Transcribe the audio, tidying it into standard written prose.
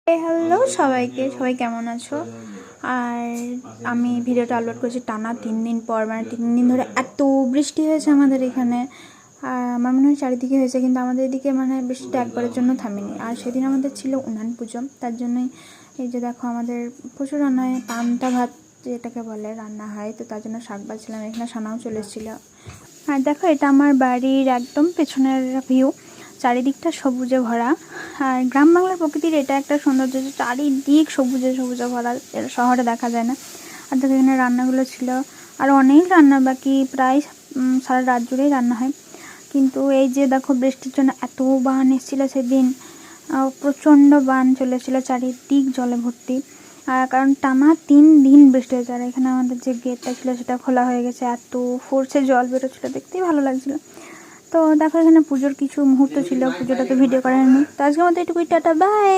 Hello সবাইকে, সবাই কেমন আছো? আর আমি ভিডিওটা আপলোড করছি টানা 3 দিন পর, মানে 3 দিন ধরে এত বৃষ্টি হয়েছে আমাদের এখানে। আর আমার মনে হয় চারিদিকে হয়েছে, কিন্তু আমাদের এদিকে মানে বৃষ্টিটা একবারের জন্য থামেনি। আর সেদিন আমাদের ছিল উনান পুজো, তার জন্যই এই যে দেখো আমাদের প্রচুর রান্না হয়, পান্তা ভাত যেটাকে বলে রান্না হয়। তো তার জন্য শাক বাজছিলাম, এখানে সানাও চলে এসেছিলো। আর দেখো এটা আমার বাড়ির একদম পেছনের ভিউ, চারিদিকটা সবুজে ভরা। আর গ্রাম বাংলার প্রকৃতির এটা একটা সৌন্দর্য যে চারিদিক সবুজে সবুজে ভরা, এটা শহরে দেখা যায় না। আর দেখো এখানে রান্নাগুলো ছিল, আর অনেক রান্না বাকি, প্রায় সারা রাত জুড়েই রান্না হয়। কিন্তু এই যে দেখো বৃষ্টির জন্য এত বান এসেছিলো সেদিন, প্রচণ্ড বান চলে এসেছিলো, চারিদিক জলে ভর্তি। কারণ টানা 3 দিন বৃষ্টি হয়েছে। আর এখানে আমাদের যে গেটটা ছিল সেটা খোলা হয়ে গেছে, এত ফোর্সে জল বেরোচ্ছিলো, দেখতেই ভালো লাগছিলো। তো দেখো এখানে পুজোর কিছু মুহূর্ত ছিল, পুজোটা তো ভিডিও করা হয়নি। তো আজকের মতো এটুকুই, টাটা বাই।